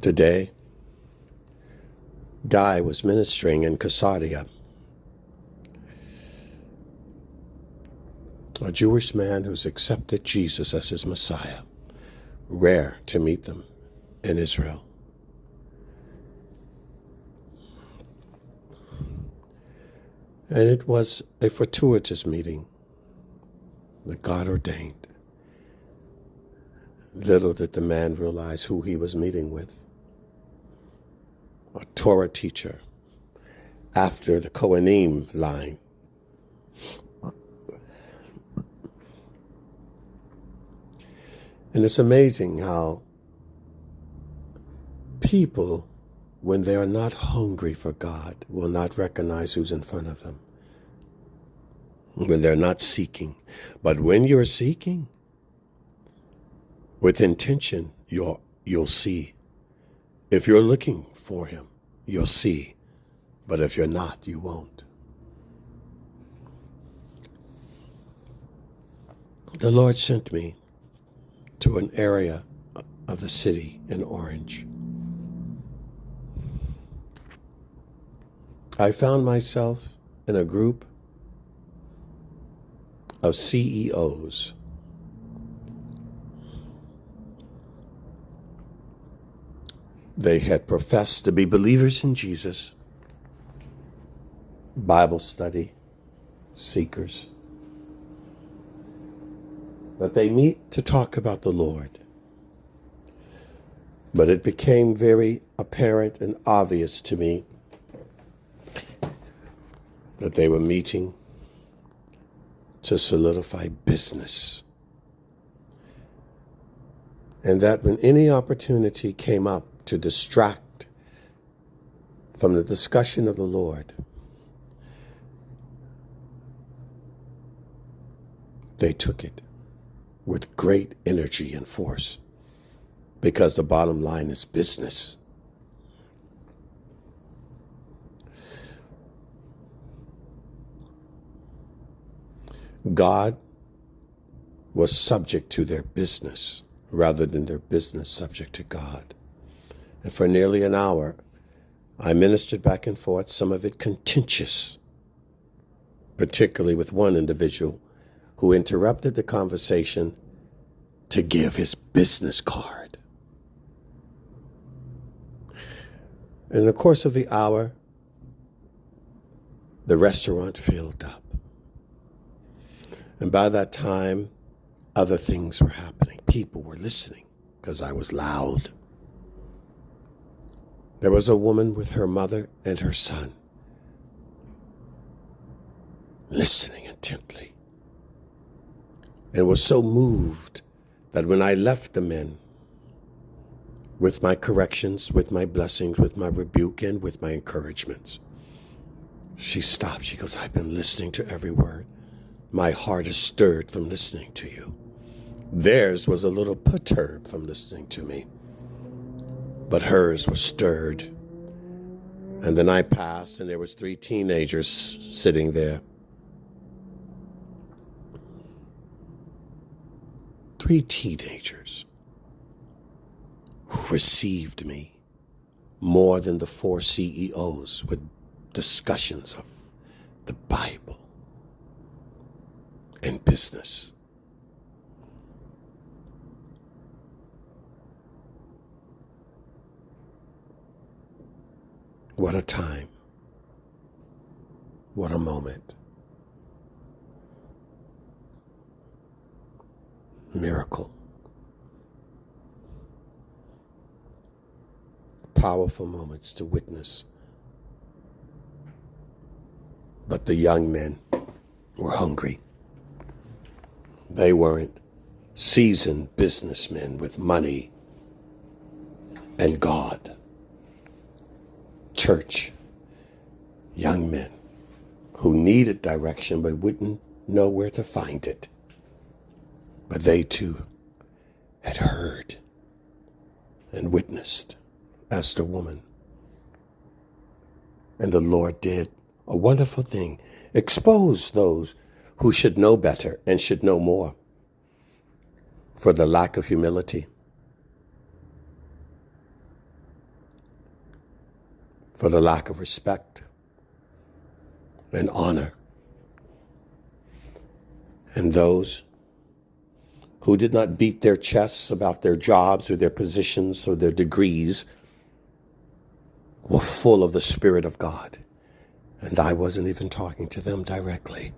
Today, Guy was ministering in Casadia, a Jewish man who's accepted Jesus as his Messiah. Rare to meet them in Israel. And it was a fortuitous meeting that God ordained. Little did the man realize who he was meeting with. A Torah teacher after the Kohanim line. And it's amazing how people, when they are not hungry for God, will not recognize who's in front of them. When they're not seeking. But when you're seeking, with intention, you'll see. If you're looking for him, you'll see. But if you're not, you won't. The Lord sent me to an area of the city in Orange. I found myself in a group of CEOs. They had professed to be believers in Jesus, Bible study seekers, that they meet to talk about the Lord. But it became very apparent and obvious to me that they were meeting to solidify business. And that when any opportunity came up to distract from the discussion of the Lord, they took it with great energy and force, because the bottom line is business. God was subject to their business rather than their business subject to God. And for nearly an hour, I ministered back and forth, some of it contentious, particularly with one individual who interrupted the conversation to give his business card. In the course of the hour, the restaurant filled up. And by that time, other things were happening. People were listening because I was loud. There was a woman with her mother and her son, listening intently, and was so moved that when I left the men with my corrections, with my blessings, with my rebuke, and with my encouragements, she stopped. She goes, "I've been listening to every word. My heart is stirred from listening to you." Theirs was a little perturbed from listening to me, but hers was stirred. And then I passed, and there was 3 teenagers sitting there. 3 teenagers who received me more than the 4 CEOs with discussions of the Bible and business. What a time. What a moment. Miracle. Powerful moments to witness. But the young men were hungry. They weren't seasoned businessmen with money and God. Church, young men who needed direction but wouldn't know where to find it. But they too had heard and witnessed as the woman. And the Lord did a wonderful thing, expose those who should know better and should know more for the lack of humility. for the lack of respect and honor. And those who did not beat their chests about their jobs or their positions or their degrees were full of the Spirit of God. And I wasn't even talking to them directly.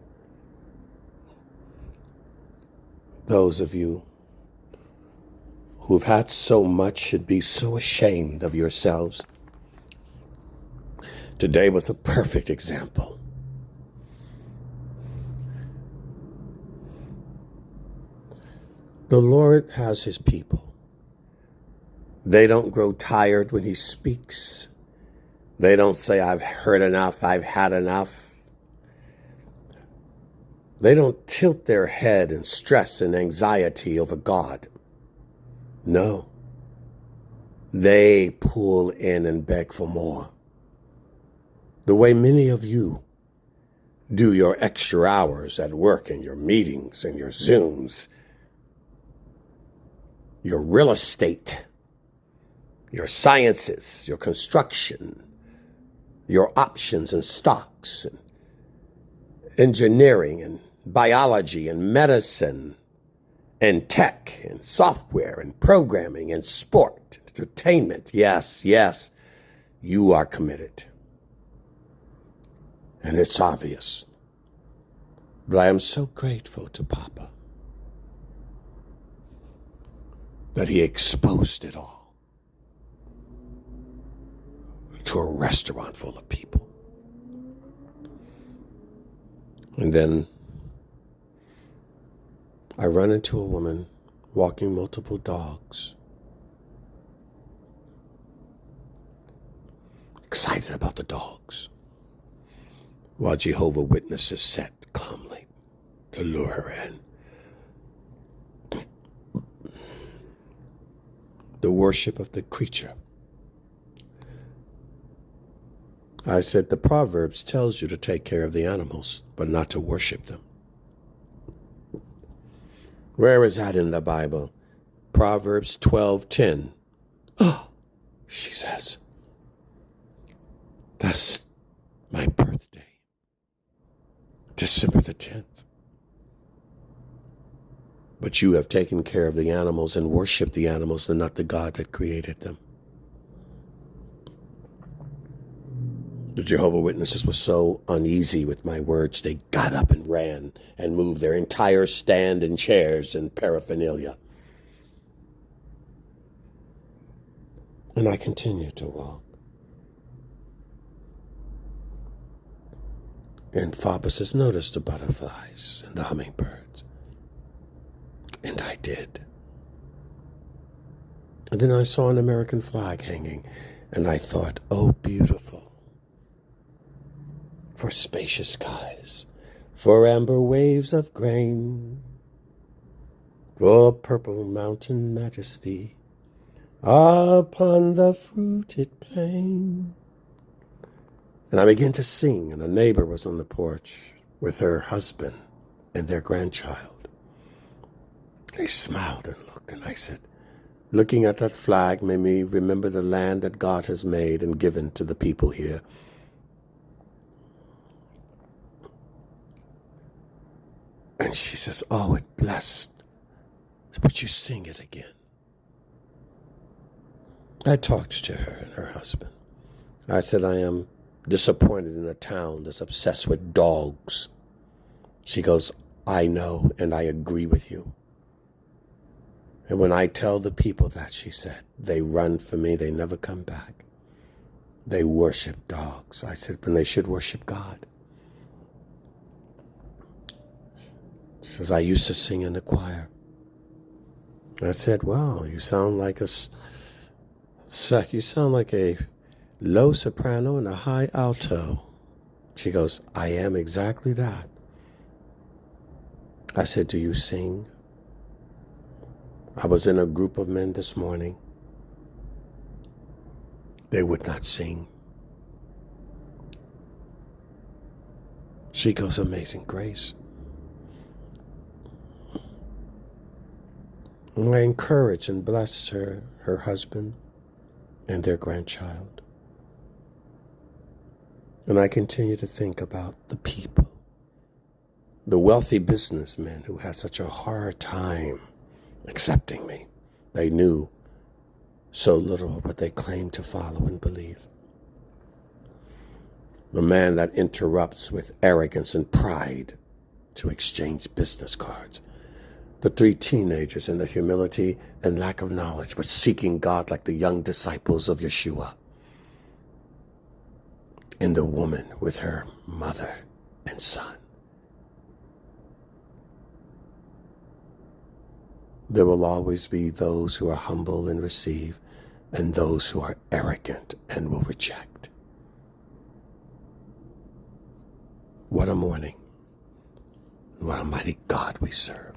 Those of you who've had so much should be so ashamed of yourselves. Today was a perfect example. The Lord has his people. They don't grow tired when he speaks. They don't say, I've heard enough, I've had enough. They don't tilt their head in stress and anxiety over God. No. They pull in and beg for more. The way many of you do your extra hours at work and your meetings and your Zooms, your real estate, your sciences, your construction, your options and stocks, and engineering and biology and medicine and tech and software and programming and sport, entertainment. Yes, yes, you are committed. And it's obvious. But I am so grateful to Papa that he exposed it all to a restaurant full of people. And then I run into a woman walking multiple dogs, excited about the dogs, while Jehovah's Witnesses sat calmly to lure her in. The worship of the creature. I said, the Proverbs tells you to take care of the animals, but not to worship them. Where is that in the Bible? Proverbs 12:10. Oh, she says, that's my birthday, December the 10th. But you have taken care of the animals and worshiped the animals and not the God that created them. The Jehovah's Witnesses were so uneasy with my words, they got up and ran and moved their entire stand and chairs and paraphernalia. And I continued to walk. And Faber says, notice the butterflies and the hummingbirds. And I did. And then I saw an American flag hanging, and I thought, oh, beautiful. For spacious skies, for amber waves of grain, for purple mountain majesty upon the fruited plain. And I began to sing, and a neighbor was on the porch with her husband and their grandchild. They smiled and looked, and I said, looking at that flag made me remember the land that God has made and given to the people here. And she says, oh, it blessed. But you sing it again. I talked to her and her husband. I said, I am disappointed in a town that's obsessed with dogs. She goes, I know, and I agree with you. And when I tell the people that, she said, they run for me, they never come back. They worship dogs. I said, when they should worship God. She says, I used to sing in the choir. I said, wow, you sound like a low soprano and a high alto. She goes, I am exactly that. I said, do you sing? I was in a group of men this morning. They would not sing. She goes, Amazing Grace. And I encouraged and blessed her husband, and their grandchild. And I continue to think about the people, the wealthy businessmen who had such a hard time accepting me. They knew so little, but they claimed to follow and believe. The man that interrupts with arrogance and pride to exchange business cards. The three teenagers in their humility and lack of knowledge, but seeking God like the young disciples of Yeshua. And the woman with her mother and son. There will always be those who are humble and receive, and those who are arrogant and will reject. What a morning. What a mighty God we serve.